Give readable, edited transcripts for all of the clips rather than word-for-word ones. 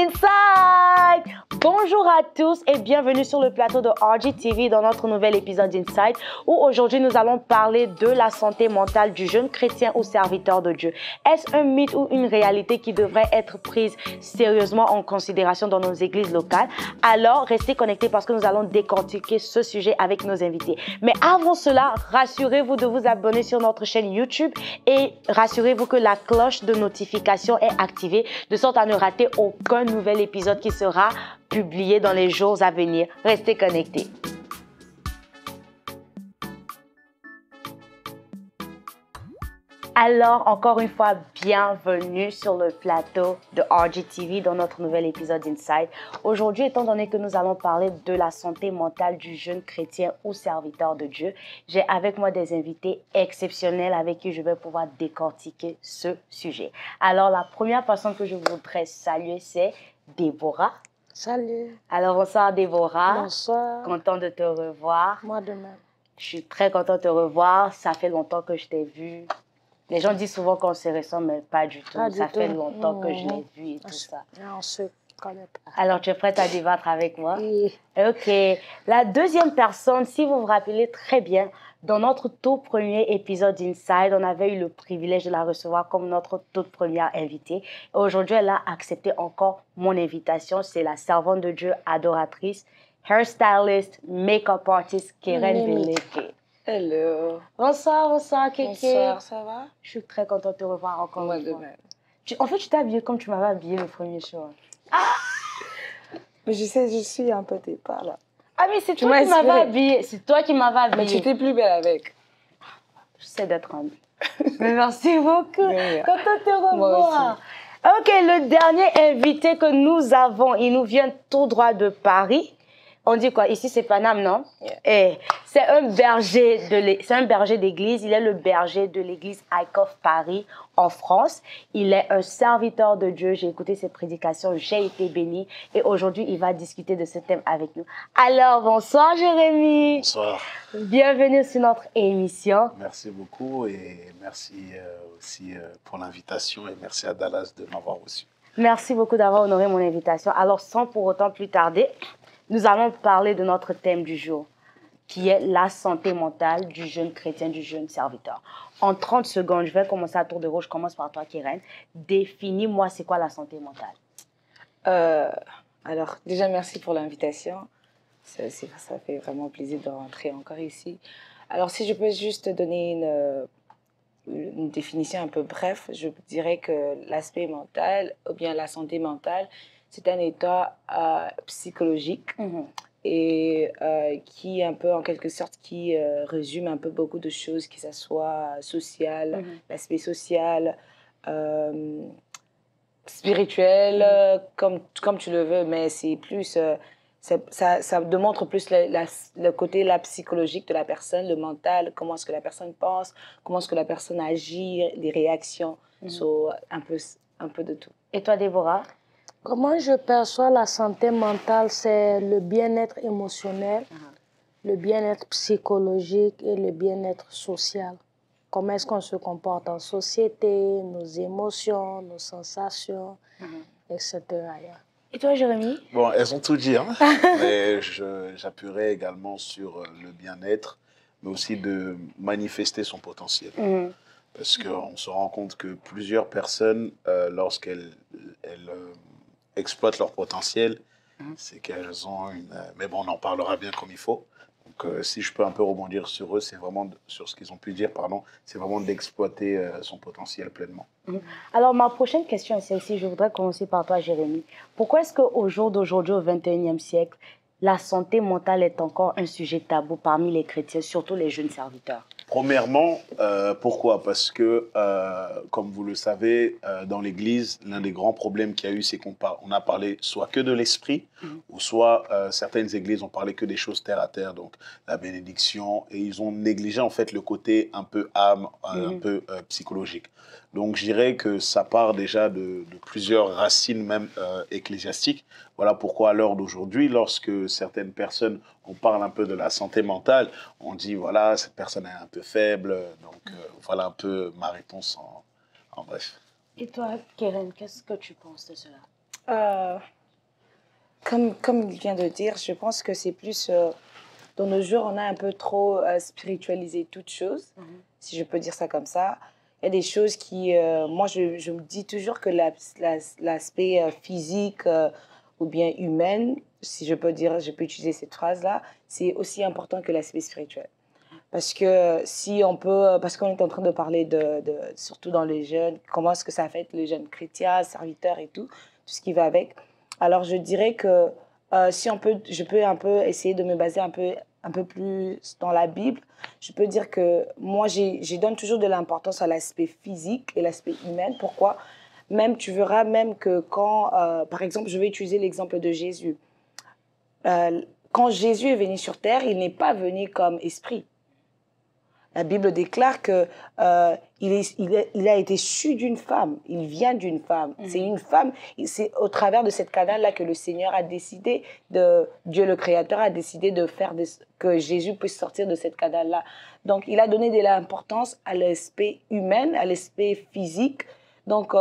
Inside! Bonjour à tous et bienvenue sur le plateau de RGTV dans notre nouvel épisode d'Inside où aujourd'hui nous allons parler de la santé mentale du jeune chrétien ou serviteur de Dieu. Est-ce un mythe ou une réalité qui devrait être prise sérieusement en considération dans nos églises locales? Alors restez connectés parce que nous allons décortiquer ce sujet avec nos invités. Mais avant cela, rassurez-vous de vous abonner sur notre chaîne YouTube et rassurez-vous que la cloche de notification est activée de sorte à ne rater aucun nouvel épisode qui sera publié dans les jours à venir. Restez connectés. Alors, encore une fois, bienvenue sur le plateau de RGTV dans notre nouvel épisode d'Inside. Aujourd'hui, étant donné que nous allons parler de la santé mentale du jeune chrétien ou serviteur de Dieu, j'ai avec moi des invités exceptionnels avec qui je vais pouvoir décortiquer ce sujet. Alors, la première personne que je voudrais saluer, c'est Déborah. Salut. Alors, bonsoir Déborah. Bonsoir. Content de te revoir. Moi de même. Je suis très contente de te revoir. Ça fait longtemps que je t'ai vu. Les gens disent souvent qu'on se ressemble, mais pas du tout. Ça fait longtemps que je l'ai vu et tout ça. On se connaît pas. Alors, tu es prête à débattre avec moi? Oui. OK. La deuxième personne, si vous vous rappelez très bien, dans notre tout premier épisode d'Inside, on avait eu le privilège de la recevoir comme notre toute première invitée. Aujourd'hui, elle a accepté encore mon invitation. C'est la servante de Dieu adoratrice, hairstylist, make-up artist, Keren Beleke. Hello. Bonsoir, bonsoir, Kéké. Bonsoir, ça va? Je suis très contente de te revoir encore Moi une de fois. même. En fait, tu t'es habillée comme tu m'avais habillée le premier show. Mais je sais, je suis un peu tes pas là. Ah, mais c'est toi qui m'avais habillée. C'est toi qui m'avais habillée. Mais tu étais plus belle avec. J'essaie d'être humble. Mais merci beaucoup. Content de te revoir. Moi OK, le dernier invité que nous avons, il nous vient tout droit de Paris. On dit quoi? Ici, c'est Paname, non? Yeah. Et c'est un berger d'église. Il est le berger de l'église ICOF Paris en France. Il est un serviteur de Dieu. J'ai écouté ses prédications. J'ai été bénie. Et aujourd'hui, il va discuter de ce thème avec nous. Alors, bonsoir, Jérémy. Bonsoir. Bienvenue sur notre émission. Merci beaucoup et merci aussi pour l'invitation et merci à Dallas de m'avoir reçu. Merci beaucoup d'avoir honoré mon invitation. Alors, sans pour autant plus tarder, nous allons parler de notre thème du jour, qui est la santé mentale du jeune chrétien, du jeune serviteur. En 30 secondes, je vais commencer à tour de rôle. Je commence par toi, Keren. Définis-moi, c'est quoi la santé mentale? Alors, déjà, merci pour l'invitation. Ça fait vraiment plaisir de rentrer encore ici. Alors, si je peux juste donner une définition un peu bref, je dirais que l'aspect mental, ou bien la santé mentale, c'est un état psychologique et qui un peu, en quelque sorte, qui résume un peu beaucoup de choses, que ce soit social, l'aspect social, spirituel, comme tu le veux, mais c'est plus, ça démontre plus le côté psychologique de la personne, le mental, comment est-ce que la personne pense, comment est-ce que la personne agit, les réactions, un peu de tout. Et toi, Déborah? Comment je perçois la santé mentale, c'est le bien-être émotionnel, le bien-être psychologique et le bien-être social. Comment est-ce qu'on se comporte en société, nos émotions, nos sensations, etc. Et toi, Jérémy? Bon, elles ont tout dit, hein, mais j'appuierai également sur le bien-être, mais aussi de manifester son potentiel. Parce qu'on se rend compte que plusieurs personnes, lorsqu'elles exploitent leur potentiel, c'est qu'elles ont une... Mais bon, on en parlera bien comme il faut. Donc, si je peux un peu rebondir sur eux, c'est vraiment, sur ce qu'ils ont pu dire, pardon, c'est vraiment d'exploiter son potentiel pleinement. Alors, ma prochaine question est celle-ci. Je voudrais commencer par toi, Jérémy. Pourquoi est-ce qu'au jour d'aujourd'hui, au XXIe siècle, la santé mentale est encore un sujet tabou parmi les chrétiens, surtout les jeunes serviteurs? Premièrement, pourquoi? Parce que, comme vous le savez, dans l'Église, l'un des grands problèmes qu'il y a eu, c'est qu'on a parlé soit que de l'esprit, ou soit certaines églises ont parlé que des choses terre à terre, donc la bénédiction, et ils ont négligé en fait le côté un peu âme, un peu psychologique. Donc je dirais que ça part déjà de plusieurs racines même ecclésiastiques. Voilà pourquoi à l'heure d'aujourd'hui, lorsque certaines personnes, on parle un peu de la santé mentale, on dit voilà, cette personne est un peu faible, donc voilà un peu ma réponse en bref. Et toi, Keren, qu'est-ce que tu penses de cela? Comme il vient de dire, je pense que c'est plus... dans nos jours, on a un peu trop spiritualisé toutes choses, si je peux dire ça comme ça. Il y a des choses qui... moi, je me dis toujours que l'aspect physique ou bien humain, si je peux dire, je peux utiliser cette phrase-là, c'est aussi important que l'aspect spirituel. Parce que si on peut... Parce qu'on est en train de parler surtout dans les jeunes, comment est-ce que ça affecte les jeunes chrétiens, serviteurs et tout ce qui va avec. Alors, je dirais que si je peux un peu essayer de me baser un peu plus dans la Bible. Je peux dire que moi, je donne toujours de l'importance à l'aspect physique et l'aspect humain. Pourquoi? Même, tu verras même que quand, par exemple, je vais utiliser l'exemple de Jésus. Quand Jésus est venu sur terre, il n'est pas venu comme esprit. La Bible déclare que il a été su d'une femme. Il vient d'une femme. C'est une femme. C'est au travers de cette canal-là que le Seigneur a décidé Dieu le Créateur a décidé de faire que Jésus puisse sortir de cette canal-là. Donc, il a donné de l'importance à l'aspect humain, à l'aspect physique. Donc,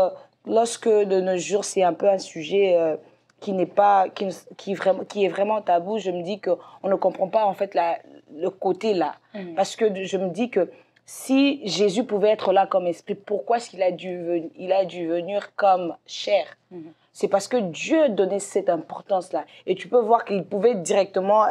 lorsque de nos jours, c'est un peu un sujet qui est vraiment tabou, je me dis qu'on ne comprend pas en fait le côté là. Parce que je me dis que si Jésus pouvait être là comme esprit, pourquoi est-ce qu'il a dû venir comme chair? C'est parce que Dieu donnait cette importance-là. Et tu peux voir qu'il pouvait directement,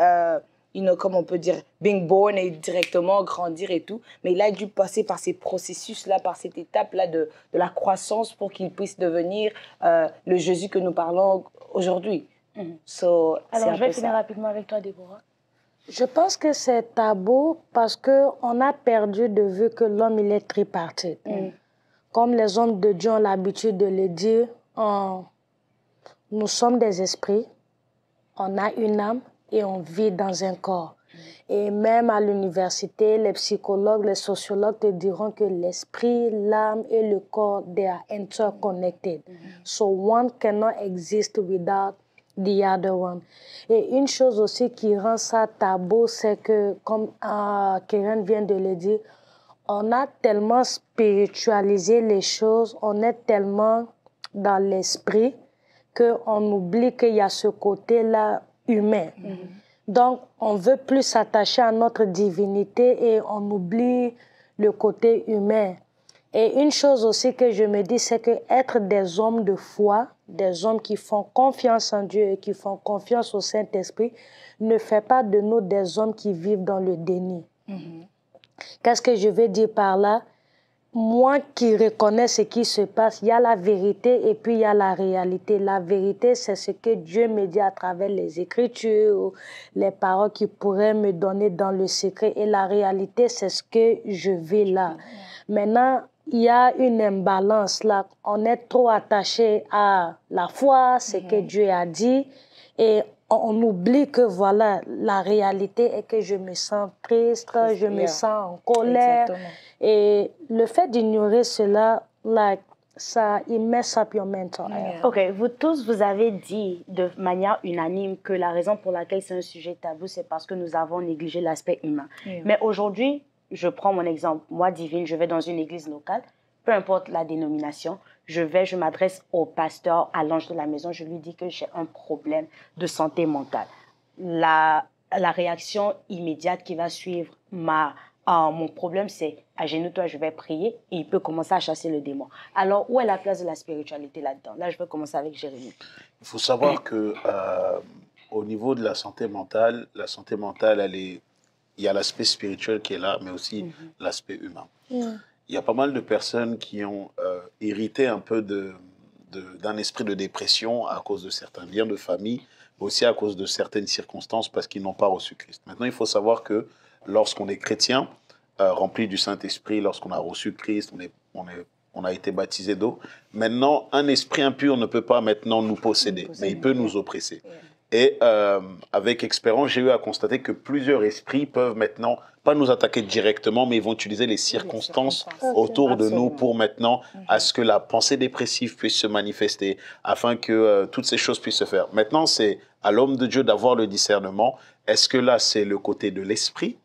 comme on peut dire, being born et directement grandir et tout. Mais il a dû passer par ces processus-là, par cette étape-là de la croissance pour qu'il puisse devenir le Jésus que nous parlons aujourd'hui. Alors, je vais finir rapidement avec toi, Déborah. Je pense que c'est tabou parce qu'on a perdu de vue que l'homme, il est tripartite. Comme les hommes de Dieu ont l'habitude de le dire, nous sommes des esprits, on a une âme et on vit dans un corps. Et même à l'université, les psychologues, les sociologues te diront que l'esprit, l'âme et le corps, they are interconnected. So one cannot exist without the other one. Et une chose aussi qui rend ça tabou, c'est que, comme Keren vient de le dire, on a tellement spiritualisé les choses, on est tellement dans l'esprit qu'on oublie qu'il y a ce côté-là humain. Donc, on veut plus s'attacher à notre divinité et on oublie le côté humain. Et une chose aussi que je me dis, c'est qu'être des hommes de foi, des hommes qui font confiance en Dieu et qui font confiance au Saint-Esprit, ne fait pas de nous des hommes qui vivent dans le déni. Qu'est-ce que je veux dire par là? Moi qui reconnais ce qui se passe, il y a la vérité et puis il y a la réalité. La vérité, c'est ce que Dieu me dit à travers les Écritures ou les paroles qu'il pourrait me donner dans le secret. Et la réalité, c'est ce que je vis là. Maintenant, il y a une imbalance là. On est trop attaché à la foi, ce que Dieu a dit, et on oublie que voilà, la réalité est que je me sens triste, je me sens en colère. Exactement. Et le fait d'ignorer cela, ça, it mess up your mental health. OK, vous tous, vous avez dit de manière unanime que la raison pour laquelle c'est un sujet tabou, c'est parce que nous avons négligé l'aspect humain. Mais aujourd'hui, je prends mon exemple. Moi, Divine, je vais dans une église locale, peu importe la dénomination, je m'adresse au pasteur, à l'ange de la maison, je lui dis que j'ai un problème de santé mentale. La réaction immédiate qui va suivre mon problème, c'est agenouille-toi, je vais prier et il peut commencer à chasser le démon. Alors, où est la place de la spiritualité là-dedans? Là, je vais commencer avec Jérémie. Il faut savoir que au niveau de la santé mentale, il y a l'aspect spirituel qui est là, mais aussi l'aspect humain. Il y a pas mal de personnes qui ont hérité un peu d'un esprit de dépression à cause de certains liens de famille, mais aussi à cause de certaines circonstances parce qu'ils n'ont pas reçu Christ. Maintenant, il faut savoir que lorsqu'on est chrétien, rempli du Saint-Esprit, lorsqu'on a reçu Christ, on a été baptisé d'eau. Maintenant, un esprit impur ne peut pas maintenant nous posséder, mais il peut nous oppresser. Et avec expérience, j'ai eu à constater que plusieurs esprits peuvent maintenant, pas nous attaquer directement, mais ils vont utiliser les circonstances autour de nous pour maintenant, à ce que la pensée dépressive puisse se manifester, afin que toutes ces choses puissent se faire. Maintenant, c'est à l'homme de Dieu d'avoir le discernement. Est-ce que là, c'est le côté de l'esprit?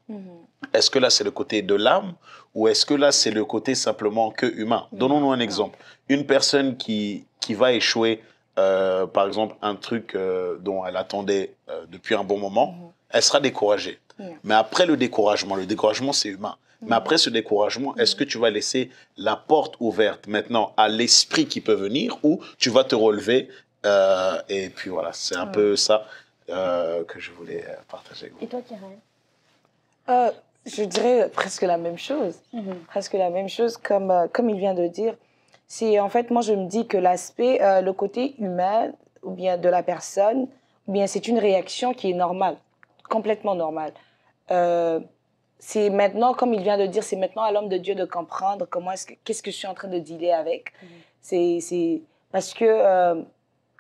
Est-ce que là, c'est le côté de l'âme? Ou est-ce que là, c'est le côté simplement que humain? Donnons-nous un exemple. Une personne qui va échouer par exemple, un truc dont elle attendait depuis un bon moment, elle sera découragée. Mais après le découragement c'est humain. Mais après ce découragement, est-ce que tu vas laisser la porte ouverte maintenant à l'esprit qui peut venir ou tu vas te relever et puis voilà, c'est un peu ça que je voulais partager avec vous. Et toi, Karen? Je dirais presque la même chose. Presque la même chose, comme il vient de dire. C'est en fait, moi, je me dis que l'aspect, le côté humain, ou bien de la personne, ou bien c'est une réaction qui est normale, complètement normale. C'est maintenant, comme il vient de dire, c'est maintenant à l'homme de Dieu de comprendre qu'est-ce que je suis en train de dealer avec. C'est parce que,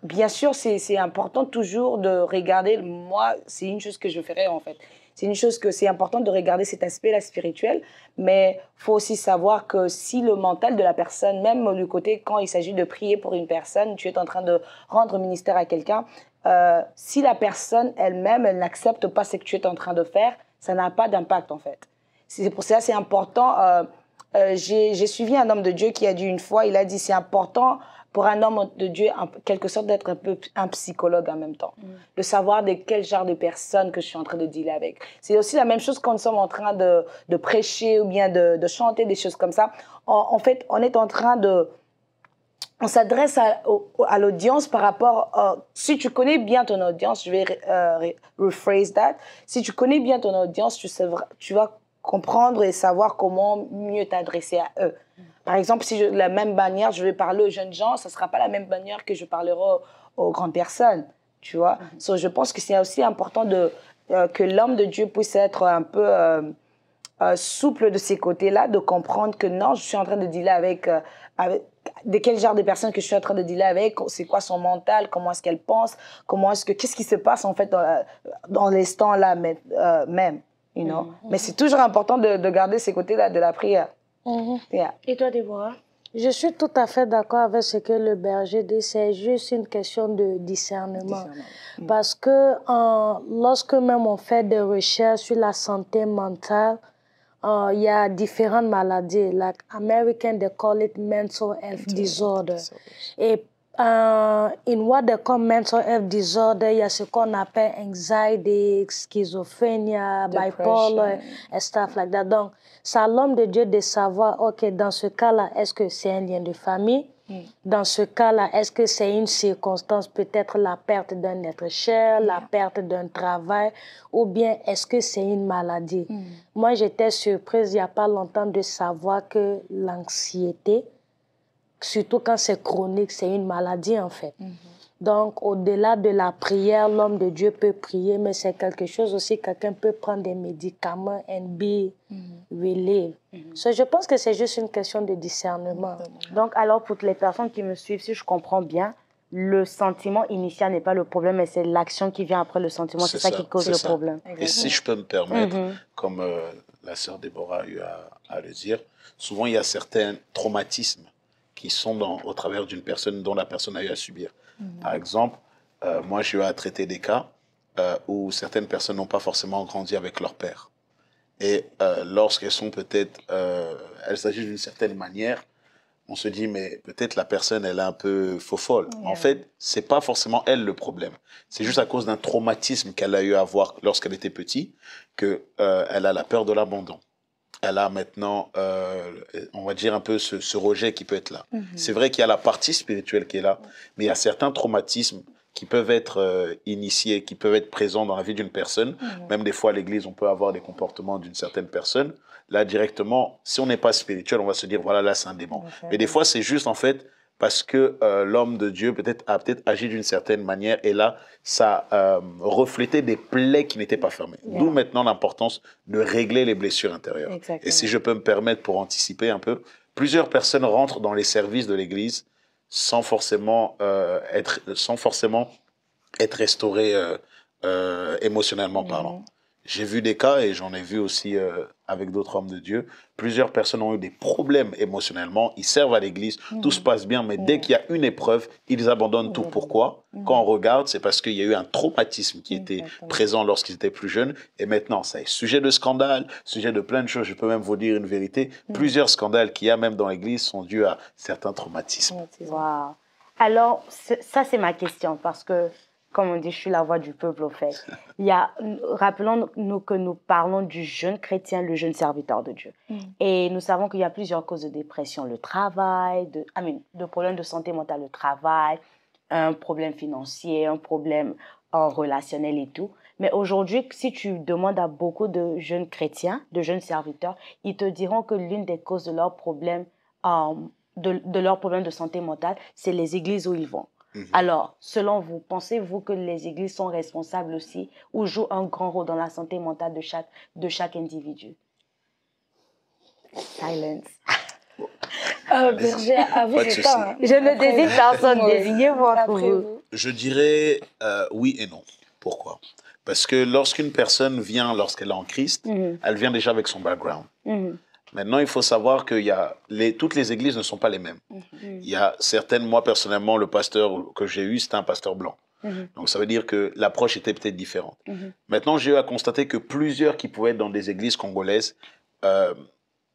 bien sûr, c'est important toujours de regarder. Moi, c'est une chose que je ferais en fait. C'est une chose que c'est important de regarder cet aspect-là spirituel, mais il faut aussi savoir que si le mental de la personne, même du côté quand il s'agit de prier pour une personne, tu es en train de rendre ministère à quelqu'un, si la personne elle-même, elle n'accepte pas ce que tu es en train de faire, ça n'a pas d'impact en fait. C'est pour ça c'est important. J'ai suivi un homme de Dieu qui a dit une fois, il a dit c'est important pour un homme de Dieu, en quelque sorte, d'être un peu un psychologue en même temps. De savoir de quel genre de personne que je suis en train de dealer avec. C'est aussi la même chose quand nous sommes en train de prêcher ou bien de chanter des choses comme ça. En fait, on est en train de... On s'adresse à l'audience par rapport... si tu connais bien ton audience, je vais rephrase that. Si tu connais bien ton audience, tu vas comprendre et savoir comment mieux t'adresser à eux. Par exemple, si la même manière, je vais parler aux jeunes gens, ça ne sera pas la même manière que je parlerai aux grandes personnes, tu vois. So, je pense que c'est aussi important que l'homme de Dieu puisse être un peu souple de ces côtés-là, de comprendre que non, je suis en train de dealer avec de quel genre de personne que je suis en train de dealer avec, c'est quoi son mental, comment est-ce qu'elle pense, qu'est-ce qui se passe en fait dans l'instant-là même, you know. Mais c'est toujours important de garder ces côtés-là de la prière. Yeah. Et toi, Déborah? Je suis tout à fait d'accord avec ce que le berger dit. C'est juste une question de discernement. Parce que lorsque même on fait des recherches sur la santé mentale, il y a différentes maladies. Like American, they call it mental health disorder. Et in what they call mental health disorder, il y a ce qu'on appelle anxiety, schizophrénie, bipolar, et stuff like that. Donc, c'est à l'homme de Dieu de savoir, OK, dans ce cas-là, est-ce que c'est un lien de famille? Dans ce cas-là, est-ce que c'est une circonstance, peut-être la perte d'un être cher, la perte d'un travail, ou bien est-ce que c'est une maladie? Moi, j'étais surprise il n'y a pas longtemps de savoir que l'anxiété, surtout quand c'est chronique, c'est une maladie en fait. Donc, au-delà de la prière, l'homme de Dieu peut prier, mais c'est quelque chose aussi, quelqu'un peut prendre des médicaments and be relieved. So, je pense que c'est juste une question de discernement. Donc, alors, pour les personnes qui me suivent, si je comprends bien, le sentiment initial n'est pas le problème, mais c'est l'action qui vient après le sentiment. C'est ça qui cause le problème. Et si je peux me permettre, comme la sœur Déborah a eu à le dire, souvent il y a certains traumatismes qui sont au travers d'une personne dont la personne a eu à subir. Par exemple, moi j'ai eu à traiter des cas où certaines personnes n'ont pas forcément grandi avec leur père. Et lorsqu'elles sont peut-être, elles s'agissent d'une certaine manière, on se dit, mais peut-être la personne, elle est un peu faux-folle. En fait, c'est pas forcément elle le problème. C'est juste à cause d'un traumatisme qu'elle a eu à avoir lorsqu'elle était petite, qu'elle a la peur de l'abandon. Elle a maintenant, on va dire un peu ce rejet qui peut être là. C'est vrai qu'il y a la partie spirituelle qui est là, mais il y a certains traumatismes qui peuvent être initiés, qui peuvent être présents dans la vie d'une personne. Même des fois, à l'église, on peut avoir des comportements d'une certaine personne. Là, directement, si on n'est pas spirituel, on va se dire, voilà, là, c'est un démon. Mais des fois, c'est juste, en fait, parce que l'homme de Dieu a peut-être agi d'une certaine manière et là, ça reflétait des plaies qui n'étaient pas fermées. D'où maintenant l'importance de régler les blessures intérieures. Et si je peux me permettre pour anticiper un peu, plusieurs personnes rentrent dans les services de l'Église sans forcément être restaurées émotionnellement parlant. J'ai vu des cas, et j'en ai vu aussi avec d'autres hommes de Dieu, plusieurs personnes ont eu des problèmes émotionnellement, ils servent à l'église, tout se passe bien, mais dès qu'il y a une épreuve, ils abandonnent tout. Pourquoi? Quand on regarde, c'est parce qu'il y a eu un traumatisme qui était présent lorsqu'ils étaient plus jeunes, et maintenant, ça est sujet de scandale, sujet de plein de choses. Je peux même vous dire une vérité, plusieurs scandales qu'il y a même dans l'église sont dus à certains traumatismes. Wow. Alors, ça, c'est ma question parce que, comme on dit, je suis la voix du peuple, au fait. Rappelons-nous que nous parlons du jeune chrétien, le jeune serviteur de Dieu. Et nous savons qu'il y a plusieurs causes de dépression. Le travail, de problèmes de santé mentale, le travail, un problème financier, un problème relationnel et tout. Mais aujourd'hui, si tu demandes à beaucoup de jeunes chrétiens, de jeunes serviteurs, ils te diront que l'une des causes de leurs problèmes, de leurs problèmes de santé mentale, c'est les églises où ils vont. Alors, selon vous, pensez-vous que les églises sont responsables aussi ou jouent un grand rôle dans la santé mentale de chaque individu? Silence. Berger, à vous, c'est ça. Je ne désigne personne, désignez-vous entre vous. Je dirais oui et non. Pourquoi? Parce que lorsqu'une personne vient, lorsqu'elle est en Christ, elle vient déjà avec son background. Maintenant, il faut savoir que toutes les églises ne sont pas les mêmes. Il y a certaines, moi personnellement, le pasteur que j'ai eu, c'était un pasteur blanc. Donc ça veut dire que l'approche était peut-être différente. Maintenant, j'ai eu à constater que plusieurs qui pouvaient être dans des églises congolaises,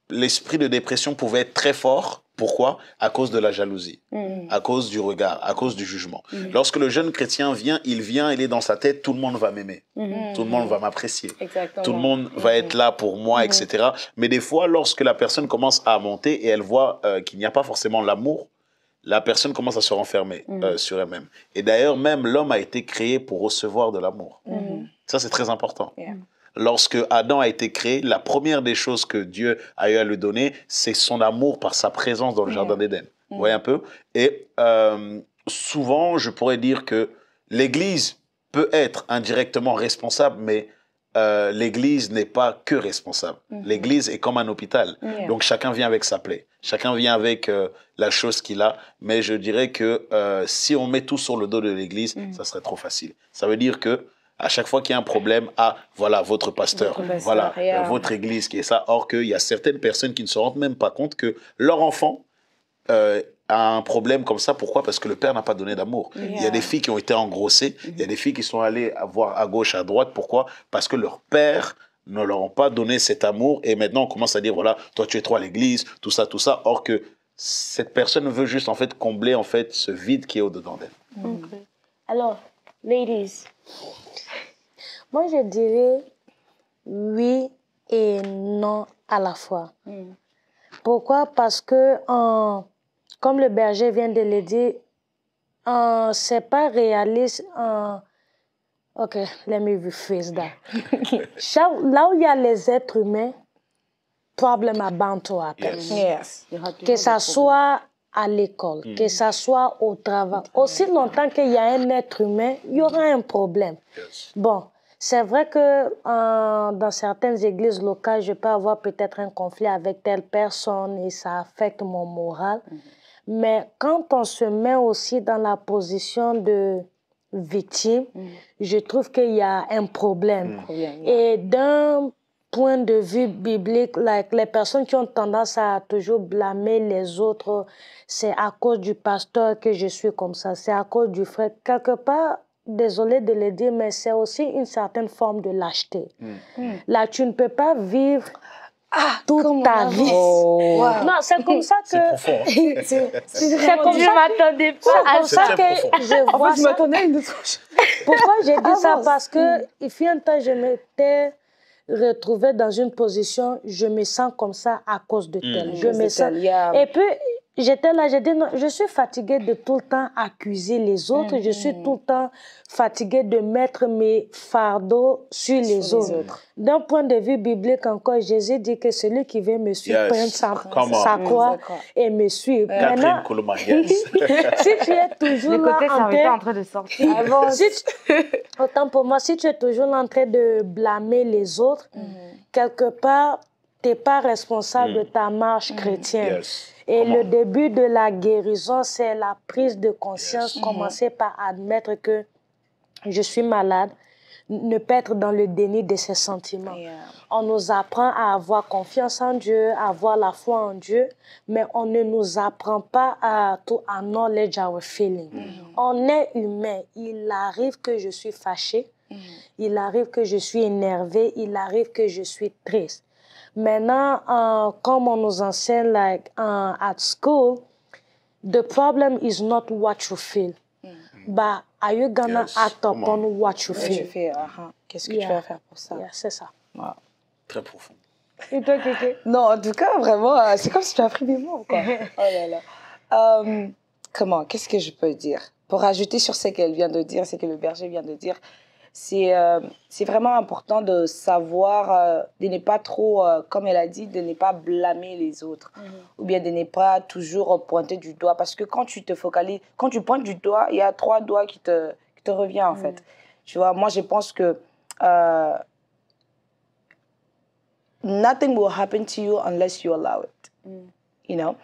l'esprit de dépression pouvait être très fort. Pourquoi? À cause de la jalousie, à cause du regard, à cause du jugement. Lorsque le jeune chrétien vient, il est dans sa tête, tout le monde va m'aimer, tout le monde va m'apprécier, tout le monde va être là pour moi, etc. Mais des fois, lorsque la personne commence à monter et elle voit qu'il n'y a pas forcément l'amour, la personne commence à se renfermer sur elle-même. Et d'ailleurs, même l'homme a été créé pour recevoir de l'amour. Ça, c'est très important. Lorsque Adam a été créé, la première des choses que Dieu a eu à lui donner, c'est son amour par sa présence dans le jardin d'Éden. Vous voyez un peu? Et souvent, je pourrais dire que l'Église peut être indirectement responsable, mais l'Église n'est pas que responsable. L'Église est comme un hôpital. Donc, chacun vient avec sa plaie. Chacun vient avec la chose qu'il a. Mais je dirais que si on met tout sur le dos de l'Église, ça serait trop facile. Ça veut dire que à chaque fois qu'il y a un problème, voilà votre pasteur, voilà votre église qui est ça. Or qu'il y a certaines personnes qui ne se rendent même pas compte que leur enfant a un problème comme ça. Pourquoi? Parce que le père n'a pas donné d'amour. Il y a des filles qui ont été engrossées, il y a des filles qui sont allées voir à gauche, à droite. Pourquoi? Parce que leur père ne leur ont pas donné cet amour. Et maintenant, on commence à dire, voilà, toi tu es trop à l'église, tout ça, tout ça. Or que cette personne veut juste en fait combler en fait ce vide qui est au-dedans d'elle. Alors, ladies, moi, je dirais oui et non à la fois. Pourquoi? Parce que, comme le berger vient de le dire, c'est pas réaliste. OK, let me rephrase that. Là où il y a les êtres humains, problem are bound to happen. Que ça soit à l'école, que ça soit au travail. Aussi longtemps qu'il y a un être humain, il y aura un problème. Bon. C'est vrai que dans certaines églises locales, je peux avoir peut-être un conflit avec telle personne et ça affecte mon moral. Mais quand on se met aussi dans la position de victime, je trouve qu'il y a un problème. Et d'un point de vue biblique, les personnes qui ont tendance à toujours blâmer les autres, c'est à cause du pasteur que je suis comme ça, c'est à cause du frère. Quelque part, désolée de le dire, mais c'est aussi une certaine forme de lâcheté. Là, tu ne peux pas vivre toute ta vie. Non, c'est comme ça que... C'est comme je m'attendais pas. C'est comme ça que je vois ça. Pourquoi j'ai dit ça? Parce que, il fut un temps, je m'étais retrouvée dans une position, je me sens comme ça à cause de tel. Je me sens... Et puis, j'étais là, j'ai dit non, je suis fatiguée de tout le temps accuser les autres, je suis tout le temps fatiguée de mettre mes fardeaux sur les autres. D'un point de vue biblique encore, Jésus dit que celui qui veut me suivre prenne sa croix et me suivre. Maintenant, si tu es toujours là en train de sortir. Autant pour moi, si tu es toujours là en train de blâmer les autres, quelque part, tu n'es pas responsable de ta marche chrétienne. Et le début de la guérison, c'est la prise de conscience. Commencer par admettre que je suis malade, ne pas être dans le déni de ses sentiments. On nous apprend à avoir confiance en Dieu, à avoir la foi en Dieu, mais on ne nous apprend pas à acknowledge our feelings. On est humain. Il arrive que je suis fâchée, il arrive que je suis énervée, il arrive que je suis triste. Maintenant, comme on nous enseigne at school, the problem is not what you feel, but are you gonna act upon what you feel? Qu'est-ce que tu vas faire pour ça? C'est ça. Wow. Très profond. Et toi, Kéké? Non, en tout cas, vraiment, c'est comme si tu as pris des mots, quoi. Oh là là. Comment? Qu'est-ce que je peux dire? Pour ajouter sur ce qu'elle vient de dire, ce que le berger vient de dire, c'est vraiment important de savoir, de ne pas trop, comme elle a dit, de ne pas blâmer les autres. Ou bien de ne pas toujours pointer du doigt. Parce que quand tu te focalises, quand tu pointes du doigt, il y a 3 doigts qui te reviennent, en fait. Tu vois, moi, je pense que nothing will happen to you unless you allow it. You know?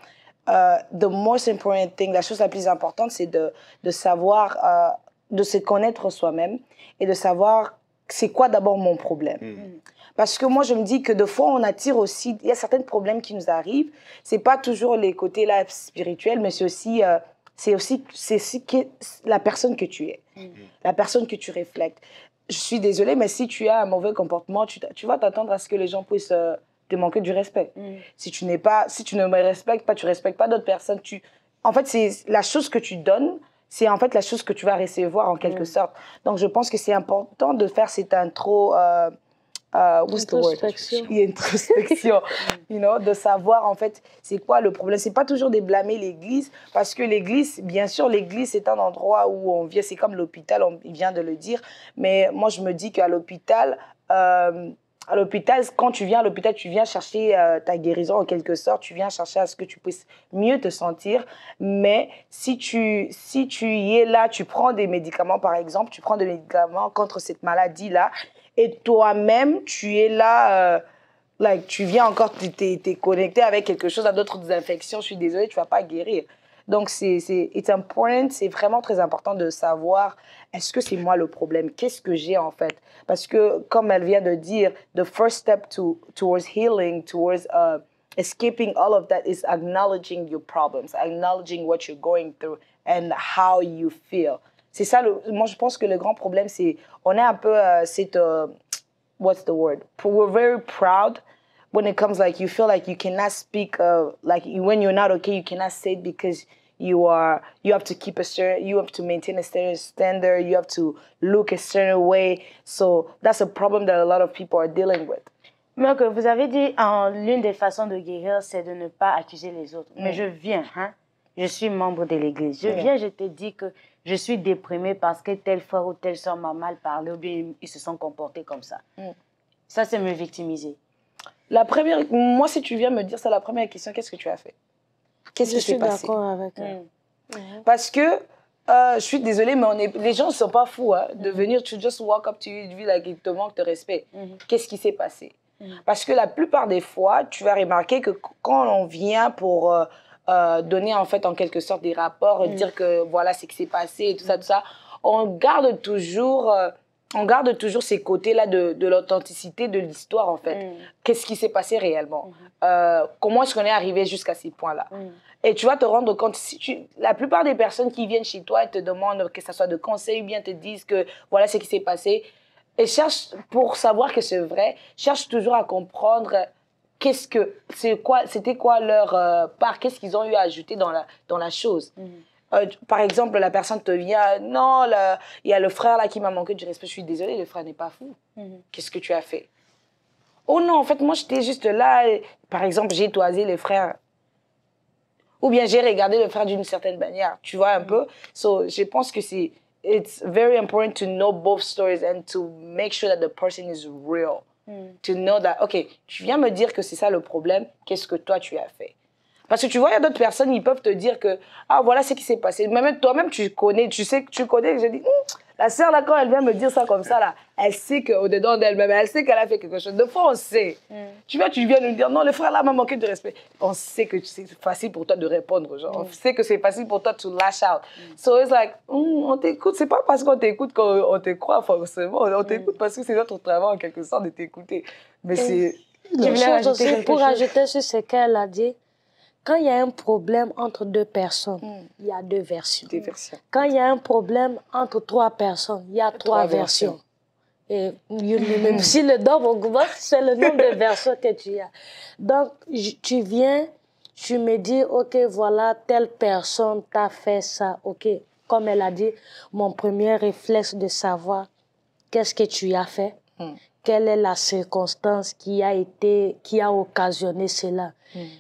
The most important thing, la chose la plus importante, c'est de savoir, de se connaître soi-même et de savoir c'est quoi d'abord mon problème. Parce que moi, je me dis que des fois, on attire aussi, il y a certains problèmes qui nous arrivent. C'est pas toujours les côtés là spirituels, mais c'est aussi la personne que tu es, la personne que tu reflètes. Je suis désolée, mais si tu as un mauvais comportement, tu vas t'attendre à ce que les gens puissent te manquer du respect. Si tu ne me respectes pas, tu respectes pas d'autres personnes. En fait, c'est la chose que tu donnes, c'est en fait la chose que tu vas recevoir en quelque sorte. Donc, je pense que c'est important de faire cette intro. Introspection. Introspection, you know, de savoir en fait c'est quoi le problème. C'est pas toujours de blâmer l'église, parce que l'église, bien sûr, l'église c'est un endroit où on vient, c'est comme l'hôpital, il vient de le dire, mais moi je me dis qu'à l'hôpital, quand tu viens à l'hôpital, tu viens chercher ta guérison en quelque sorte, tu viens chercher à ce que tu puisses mieux te sentir. Mais si tu y es là, tu prends des médicaments par exemple, tu prends des médicaments contre cette maladie-là, et toi-même, tu es là, tu viens encore, t'es connecté avec quelque chose, à d'autres infections, je suis désolée, tu ne vas pas guérir. Donc, it's important, c'est vraiment très important de savoir, est-ce que c'est moi le problème? Qu'est-ce que j'ai en fait? Parce que, comme elle vient de dire, the first step towards healing, towards escaping all of that is acknowledging your problems, acknowledging what you're going through and how you feel. C'est ça, moi je pense que le grand problème, c'est, on est un peu, what's the word? We're very proud when it comes like you feel like you cannot speak, when you're not okay, you cannot say it because you have to keep you have to maintain a certain standard, you have to look a certain way. So that's a problem that a lot of people are dealing with. Mais que vous avez dit, l'une des façons de guérir, c'est de ne pas accuser les autres. Mais je viens, je suis membre de l'église. Je viens, je te dis que je suis déprimée parce que tel frère ou telle soeur m'a mal parlé ou bien ils se sont comportés comme ça. Ça, c'est me victimiser. Moi, si tu viens me dire ça, la première question, qu'est-ce que tu as fait? Qu'est-ce qui s'est passé? Je suis d'accord avec elle. Parce que, je suis désolée, mais les gens ne sont pas fous de venir, to just walk up to you, il te manque de respect. Qu'est-ce qui s'est passé? Parce que la plupart des fois, tu vas remarquer que quand on vient pour donner en fait en quelque sorte des rapports, dire que voilà ce qui s'est passé et tout ça, on garde toujours ces côtés-là de l'authenticité de l'histoire en fait. Qu'est-ce qui s'est passé réellement? Comment est-ce qu'on est arrivé jusqu'à ces points-là? Et tu vas te rendre compte, la plupart des personnes qui viennent chez toi et te demandent que ce soit de conseils ou bien te disent que voilà ce qui s'est passé, et cherchent, pour savoir que c'est vrai, cherchent toujours à comprendre c'était quoi leur part, qu'est-ce qu'ils ont eu à ajouter dans la chose. Par exemple, la personne te vient, non, il y a le frère là qui m'a manqué du respect, je suis désolée, le frère n'est pas fou. Qu'est-ce que tu as fait? Oh non, en fait, moi j'étais juste là, par exemple, j'ai toisé le frère. Ou bien j'ai regardé le frère d'une certaine manière, tu vois un peu. So, je pense que it's very important to know both stories and to make sure that the person is real. To know that, OK, tu viens me dire que c'est ça le problème, qu'est-ce que toi tu as fait? Parce que tu vois, il y a d'autres personnes, ils peuvent te dire que, ah, voilà ce qui s'est passé. Mais même toi-même, tu connais, je dis, la sœur, là, quand elle vient me dire ça comme ça, là, elle sait qu'au-dedans d'elle-même, elle sait qu'elle a fait quelque chose. De fois, on sait. Tu vois, tu viens nous dire, non, le frère, là, m'a manqué de respect. On sait que c'est facile pour toi de répondre, genre. On sait que c'est facile pour toi de lash out. So it's like, on t'écoute. C'est pas parce qu'on t'écoute qu'on te croit, forcément. On t'écoute parce que c'est notre travail, en quelque sorte, de t'écouter. Mais c'est... Je voulais rajouter quelque chose. Ajouter sur ce qu'elle a dit, quand il y a un problème entre 2 personnes, il y a 2 versions. Quand il y a un problème entre 3 personnes, il y a 3 versions. Et même si le nombre augmente, c'est le nombre de versions que tu as. Donc, tu viens, tu me dis, ok, voilà, telle personne t'a fait ça, ok. Comme elle a dit, mon premier réflexe de savoir qu'est-ce que tu as fait, quelle est la circonstance qui a occasionné cela.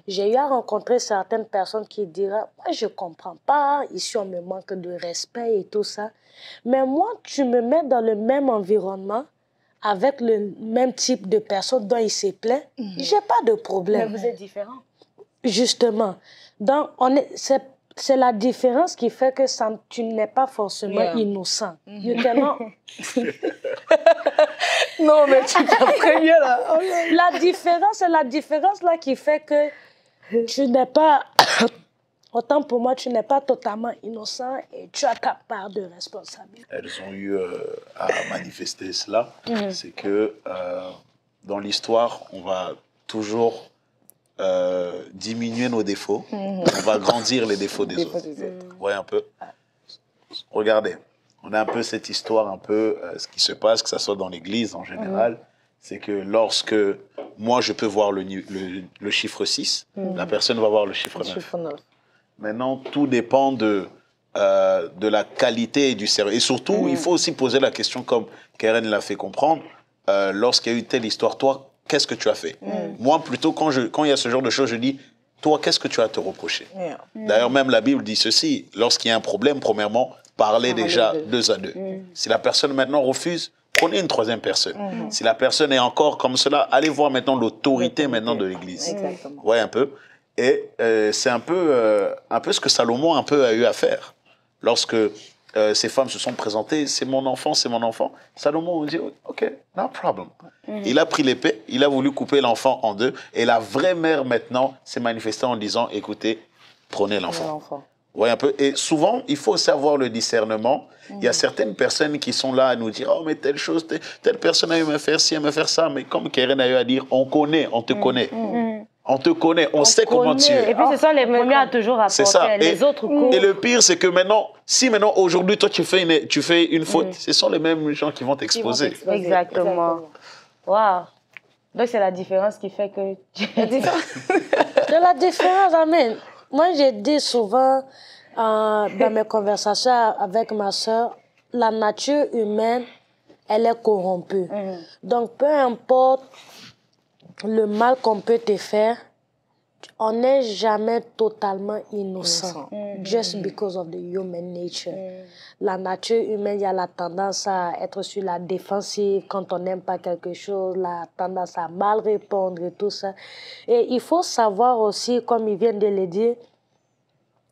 J'ai eu à rencontrer certaines personnes qui diraient, moi je comprends pas, ici on me manque de respect et tout ça. Mais moi, tu me mets dans le même environnement, avec le même type de personne dont il se plaint, j'ai pas de problème. Mais vous êtes différents. Justement. Donc, c'est la différence qui fait que tu n'es pas forcément innocent. You cannot... Non, mais tu t'apprends bien là. Oh là. La différence, c'est la différence là qui fait que tu n'es pas... Autant pour moi, tu n'es pas totalement innocent et tu as ta part de responsabilité. Elles ont eu à manifester cela. C'est que dans l'histoire, on va toujours diminuer nos défauts. On va grandir les défauts des autres. Vous voyez un peu? Regardez, on a un peu cette histoire, un peu ce qui se passe, que ce soit dans l'église en général. C'est que lorsque moi, je peux voir le chiffre 6, la personne va voir le chiffre 9. Maintenant, tout dépend de la qualité du service. Et surtout, il faut aussi poser la question, comme Karen l'a fait comprendre, lorsqu'il y a eu telle histoire, toi, qu'est-ce que tu as fait? Moi, plutôt, quand il y a ce genre de choses, je dis, toi, qu'est-ce que tu as à te reprocher? D'ailleurs, même la Bible dit ceci, lorsqu'il y a un problème, premièrement, parlez déjà 2 à 2. Si la personne maintenant refuse, prenez une 3e personne. Si la personne est encore comme cela, allez voir maintenant l'autorité maintenant de l'Église. Vous voyez un peu? Et c'est un peu ce que Salomon a eu à faire. Lorsque ces femmes se sont présentées, c'est mon enfant, c'est mon enfant. Salomon dit, ok, no problem. Il a pris l'épée, il a voulu couper l'enfant en 2. Et la vraie mère maintenant s'est manifestée en disant, écoutez, prenez l'enfant. Vous voyez un peu? Et souvent, il faut aussi avoir le discernement. Il y a certaines personnes qui sont là à nous dire, oh, mais telle chose, telle personne a eu à me faire ci, à me faire ça. Mais comme Karen a eu à dire, on connaît, on te connaît. On te connaît, on sait comment tu es. Et puis, ce sont les premiers à toujours rapporter. Les autres courent. Et le pire, c'est que maintenant, si maintenant, aujourd'hui, toi, tu fais une faute, ce sont les mêmes gens qui vont t'exposer. Exactement. Waouh. Donc, c'est la différence qui fait que... C'est la différence, amen. Moi, j'ai dit souvent dans mes conversations avec ma soeur, la nature humaine, elle est corrompue. Donc, peu importe le mal qu'on peut te faire, on n'est jamais totalement innocent. Just because of the human nature. La nature humaine, il y a la tendance à être sur la défensive quand on n'aime pas quelque chose, la tendance à mal répondre et tout ça. Et il faut savoir aussi, comme ils viennent de le dire,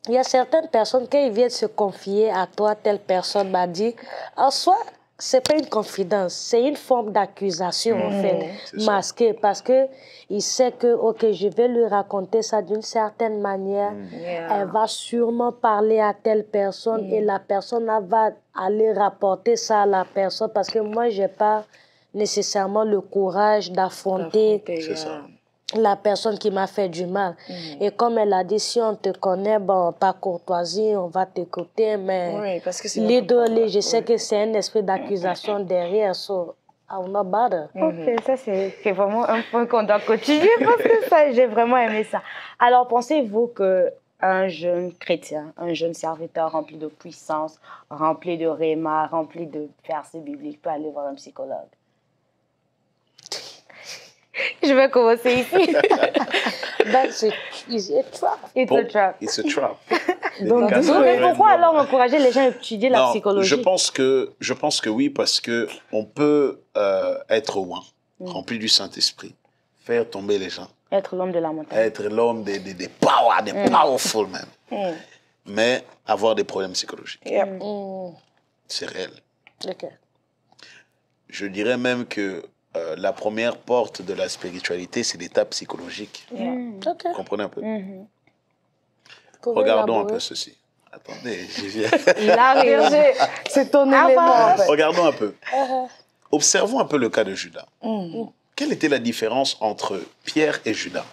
il y a certaines personnes, quand ils viennent se confier à toi, telle personne m'a dit, en soi, c'est pas une confidence, c'est une forme d'accusation en fait, masquée, parce que il sait que ok, je vais lui raconter ça d'une certaine manière, elle va sûrement parler à telle personne et la personne va aller rapporter ça à la personne parce que moi j'ai pas nécessairement le courage d'affronter la personne qui m'a fait du mal. Et comme elle a dit, si on te connaît, bon, par courtoisie, on va t'écouter, mais l'idole, je sais que c'est un esprit d'accusation derrière, so I will not bother. Ok, ça c'est vraiment un point qu'on doit continuer parce que ça, j'ai vraiment aimé ça. Alors, pensez-vous qu'un jeune chrétien, un jeune serviteur rempli de puissance, rempli de réma, rempli de versets bibliques, peut aller voir un psychologue? Je vais commencer ici. That's a trap. It's a trap. It's a trap. Donc, mais pourquoi alors encourager les gens à étudier la psychologie? Je pense que oui, parce que on peut être loin, rempli du Saint-Esprit, faire tomber les gens. Être l'homme de la montagne. Être l'homme des powerful men. Mais avoir des problèmes psychologiques. C'est réel. Je dirais même que la première porte de la spiritualité, c'est l'étape psychologique. Vous comprenez un peu? Regardons un peu ceci. Attendez, j'y viens. Il arrive. C'est ton élément. Regardons un peu. Observons un peu le cas de Judas. Quelle était la différence entre Pierre et Judas?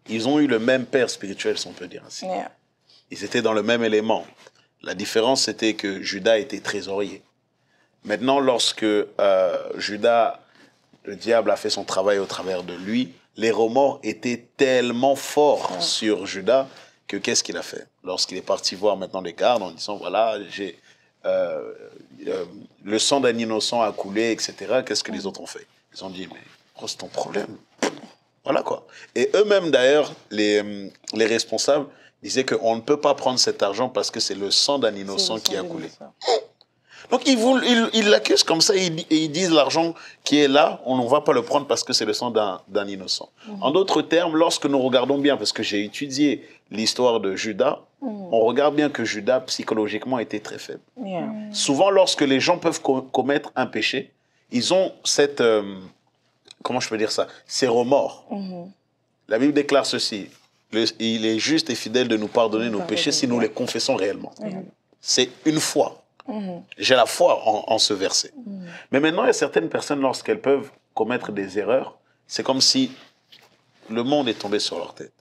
Ils ont eu le même père spirituel, si on peut dire ainsi. Ils étaient dans le même élément. La différence, c'était que Judas était trésorier. Maintenant, lorsque Judas le diable a fait son travail au travers de lui. Les remords étaient tellement forts sur Judas que qu'est-ce qu'il a fait? Lorsqu'il est parti voir maintenant les gardes en disant, voilà, j'ai le sang d'un innocent a coulé, etc. Qu'est-ce que les autres ont fait? Ils ont dit, mais gros, c'est ton problème. Voilà quoi. Et eux-mêmes d'ailleurs, les responsables disaient qu'on ne peut pas prendre cet argent parce que c'est le sang d'un innocent qui a coulé. Donc ils l'accusent comme ça et ils disent l'argent qui est là, on ne va pas le prendre parce que c'est le sang d'un innocent. En d'autres termes, lorsque nous regardons bien, parce que j'ai étudié l'histoire de Judas, on regarde bien que Judas psychologiquement était très faible. Souvent lorsque les gens peuvent commettre un péché, ils ont cette, comment je peux dire ça, ces remords. La Bible déclare ceci, il est juste et fidèle de nous pardonner nos péchés si nous les confessons réellement. C'est une foi. J'ai la foi en ce verset. Mais maintenant, il y a certaines personnes, lorsqu'elles peuvent commettre des erreurs, c'est comme si le monde est tombé sur leur tête.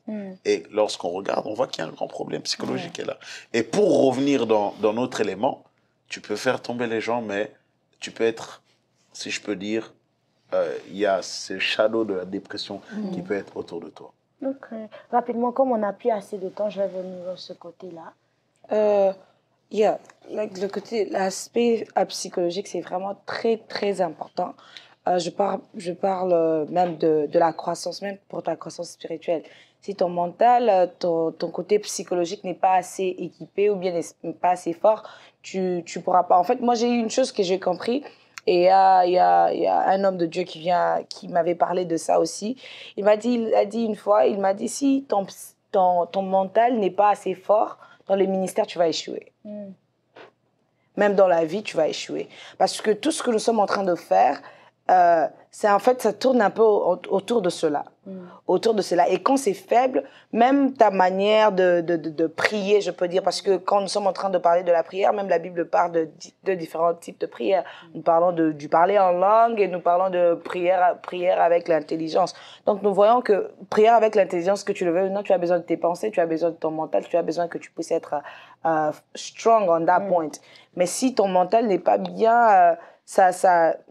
Et lorsqu'on regarde, on voit qu'il y a un grand problème psychologique qui est là. Et pour revenir dans notre élément, tu peux faire tomber les gens, mais tu peux être, si je peux dire, il y a ce shadow de la dépression qui peut être autour de toi. Ok. Rapidement, comme on n'a plus assez de temps, je vais venir de ce côté-là. Le côté, l'aspect psychologique, c'est vraiment très, très important. Je parle même de la croissance, même pour ta croissance spirituelle. Si ton mental, ton côté psychologique n'est pas assez équipé ou bien n'est pas assez fort, tu pourras pas. En fait, moi, j'ai eu une chose que j'ai compris. Et il y a un homme de Dieu qui m'avait parlé de ça aussi. Il a dit une fois, il m'a dit, si ton mental n'est pas assez fort, dans le ministère, tu vas échouer. Même dans la vie, tu vas échouer. Parce que tout ce que nous sommes en train de faire, en fait, ça tourne un peu autour de cela. Autour de cela. Et quand c'est faible, même ta manière de prier, je peux dire, parce que quand nous sommes en train de parler de la prière, même la Bible parle de différents types de prières. Nous parlons du parler en langue et nous parlons de prière avec l'intelligence. Donc, nous voyons que prière avec l'intelligence, que tu le veux ou non, tu as besoin de tes pensées, tu as besoin de ton mental, tu as besoin que tu puisses être strong on that point. Mais si ton mental n'est pas bien...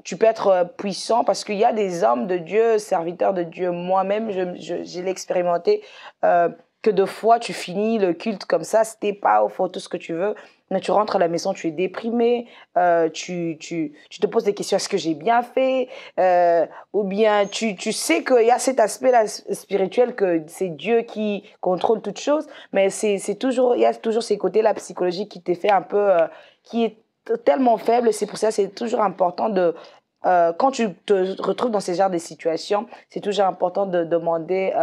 tu peux être puissant parce qu'il y a des hommes de Dieu, serviteurs de Dieu. Moi-même, j'ai l'expérimenté que de fois, tu finis le culte comme ça, c'était pas au fond tout ce que tu veux, mais tu rentres à la maison, tu es déprimé, tu te poses des questions, est-ce que j'ai bien fait ou bien tu sais qu'il y a cet aspect-là spirituel, que c'est Dieu qui contrôle toutes choses, mais il y a toujours ces côtés-là psychologiques qui t'est fait un peu, qui est tellement faible. C'est pour ça que c'est toujours important quand tu te retrouves dans ces genres de situations, c'est toujours important de demander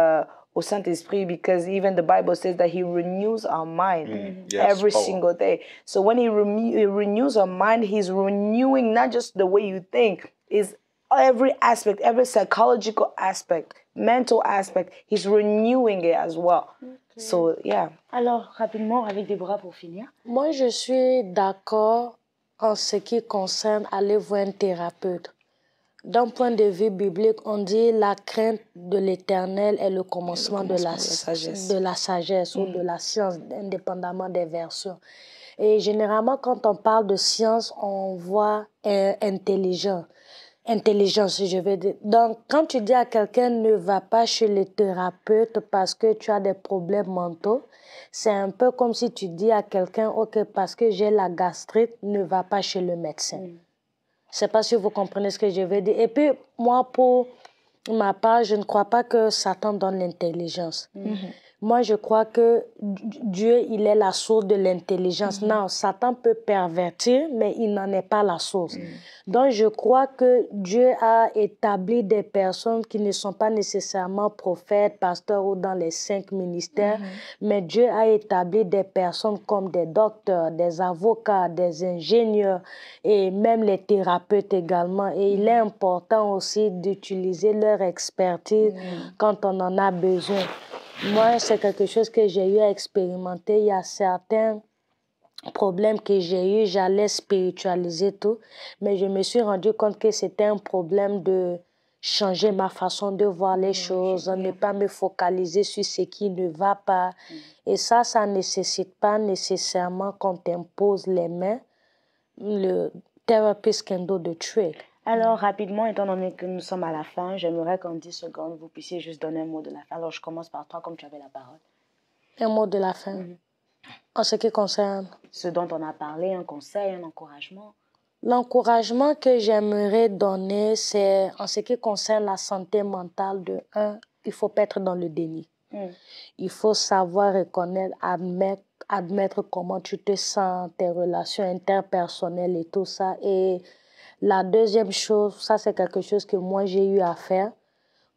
au Saint-Esprit, because even the Bible says that he renews our mind every single day. So when he renews our mind, he's renewing not just the way you think, is every aspect, every psychological aspect, mental aspect, he's renewing it as well. So, yeah. Alors, rapidement, avec Déborah pour finir. Moi, je suis d'accord en ce qui concerne aller voir un thérapeute. D'un point de vue biblique, on dit la crainte de l'Éternel est le commencement de la sagesse ou de la science, indépendamment des versions. Et généralement, quand on parle de science, on voit intelligence, je veux dire. Donc, quand tu dis à quelqu'un ne va pas chez le thérapeute parce que tu as des problèmes mentaux, c'est un peu comme si tu dis à quelqu'un, ok, parce que j'ai la gastrite, ne va pas chez le médecin. Je ne sais pas si vous comprenez ce que je veux dire. Et puis, moi, pour ma part, je ne crois pas que Satan donne l'intelligence. Moi, je crois que Dieu, il est la source de l'intelligence. Non, Satan peut pervertir, mais il n'en est pas la source. Donc, je crois que Dieu a établi des personnes qui ne sont pas nécessairement prophètes, pasteurs ou dans les 5 ministères, mais Dieu a établi des personnes comme des docteurs, des avocats, des ingénieurs et même les thérapeutes également. Et il est important aussi d'utiliser leur expertise quand on en a besoin. Moi, c'est quelque chose que j'ai eu à expérimenter. Il y a certains problèmes que j'ai eu, j'allais spiritualiser tout, mais je me suis rendu compte que c'était un problème de changer ma façon de voir les choses, ne pas me focaliser sur ce qui ne va pas. Et ça ne nécessite pas nécessairement qu'on t'impose les mains. Le therapist can do the trick. Alors, rapidement, étant donné que nous sommes à la fin, j'aimerais qu'en 10 secondes, vous puissiez juste donner un mot de la fin. Alors, je commence par toi, comme tu avais la parole. Un mot de la fin. En ce qui concerne Ce dont on a parlé, un conseil, un encouragement. l'encouragement que j'aimerais donner, c'est en ce qui concerne la santé mentale de un, il faut pas être dans le déni. Il faut savoir reconnaître, admettre comment tu te sens, tes relations interpersonnelles et tout ça. Et la deuxième chose, ça c'est quelque chose que moi j'ai eu à faire.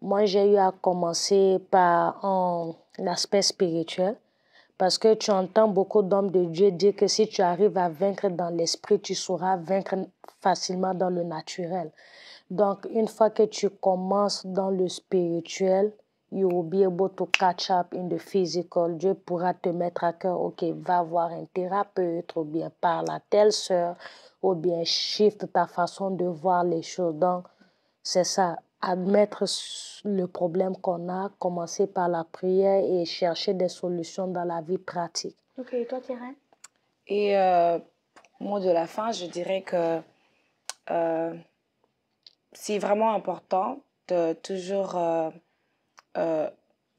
Moi j'ai eu à commencer par l'aspect spirituel. Parce que tu entends beaucoup d'hommes de Dieu dire que si tu arrives à vaincre dans l'esprit, tu sauras vaincre facilement dans le naturel. Donc, une fois que tu commences dans le spirituel, you will be able to catch up in the physical. Dieu pourra te mettre à cœur, ok, va voir un thérapeute, ou bien parle à telle sœur, ou bien shift ta façon de voir les choses. Donc, c'est ça, admettre le problème qu'on a, commencer par la prière et chercher des solutions dans la vie pratique. Ok, et toi, Thierry? Et mot de la fin, je dirais que c'est vraiment important de toujours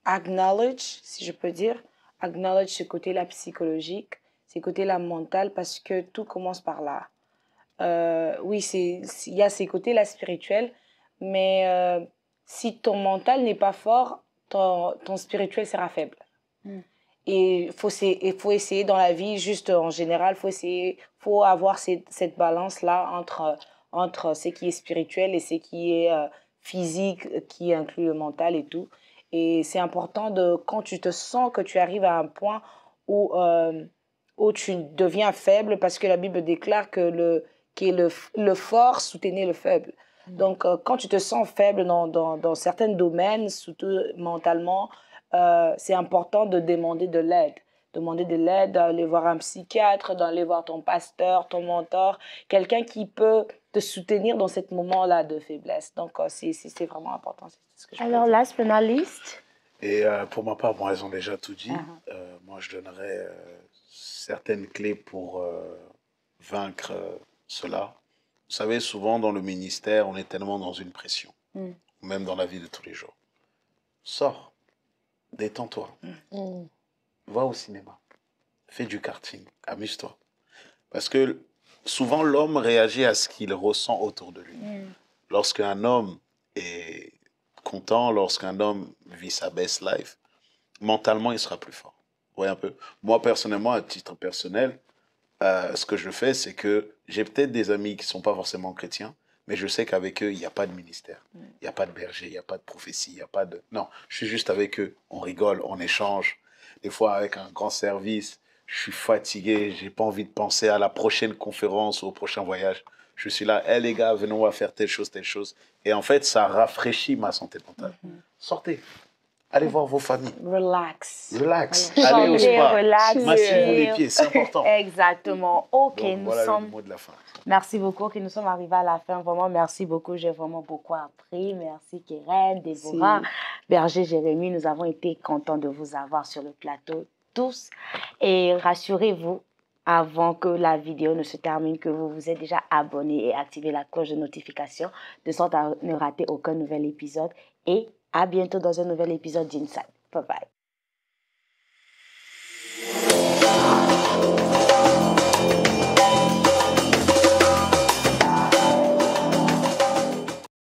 acknowledge, si je peux dire, acknowledge ce côté-là psychologique, ce côté-là mental, parce que tout commence par là. Oui, il y a ces côtés-là spirituels, mais si ton mental n'est pas fort, ton spirituel sera faible. Et il faut essayer dans la vie, juste en général, faut avoir cette balance-là entre ce qui est spirituel et ce qui est physique, qui inclut le mental et tout. Et c'est important quand tu te sens que tu arrives à un point où tu deviens faible, parce que la Bible déclare que le fort soutenait le faible. Donc, quand tu te sens faible dans certains domaines, surtout mentalement, c'est important de demander de l'aide. Demander de l'aide, d'aller voir un psychiatre, d'aller voir ton pasteur, ton mentor, quelqu'un qui peut te soutenir dans ce moment-là de faiblesse. Donc, c'est vraiment important. C'est ce que je Alors, last but not least. Et pour ma part, bon, elles ont déjà tout dit. Moi, je donnerais certaines clés pour vaincre cela. Vous savez, souvent dans le ministère, on est tellement dans une pression, même dans la vie de tous les jours. Sors, détends-toi, va au cinéma, fais du karting, amuse-toi. Parce que souvent, l'homme réagit à ce qu'il ressent autour de lui. Lorsqu'un homme est content, lorsqu'un homme vit sa best life, mentalement, il sera plus fort. Vous voyez un peu? Moi, personnellement, à titre personnel, ce que je fais, c'est que j'ai peut-être des amis qui ne sont pas forcément chrétiens, mais je sais qu'avec eux, il n'y a pas de ministère. Il n'y a pas de berger, il n'y a pas de prophétie, il n'y a pas de... Non, je suis juste avec eux, on rigole, on échange. Des fois, avec un grand service, je suis fatigué, je n'ai pas envie de penser à la prochaine conférence ou au prochain voyage. Je suis là, hé les gars, venons, on va faire telle chose, telle chose. Et en fait, ça rafraîchit ma santé mentale. Sortez. Allez voir vos familles. Relax. Relax. Allez au spa. Massez-vous les pieds, c'est important. Exactement. Ok, Donc, nous voilà sommes... le mot de la fin. Merci beaucoup. Ok, nous sommes arrivés à la fin. Vraiment, merci beaucoup. J'ai vraiment beaucoup appris. Merci, Keren, Déborah, Berger, Jérémy. Nous avons été contents de vous avoir sur le plateau tous. Et rassurez-vous, avant que la vidéo ne se termine, que vous vous êtes déjà abonné et activé la cloche de notification de sorte à ne rater aucun nouvel épisode. Et à bientôt dans un nouvel épisode d'Inside. Bye bye.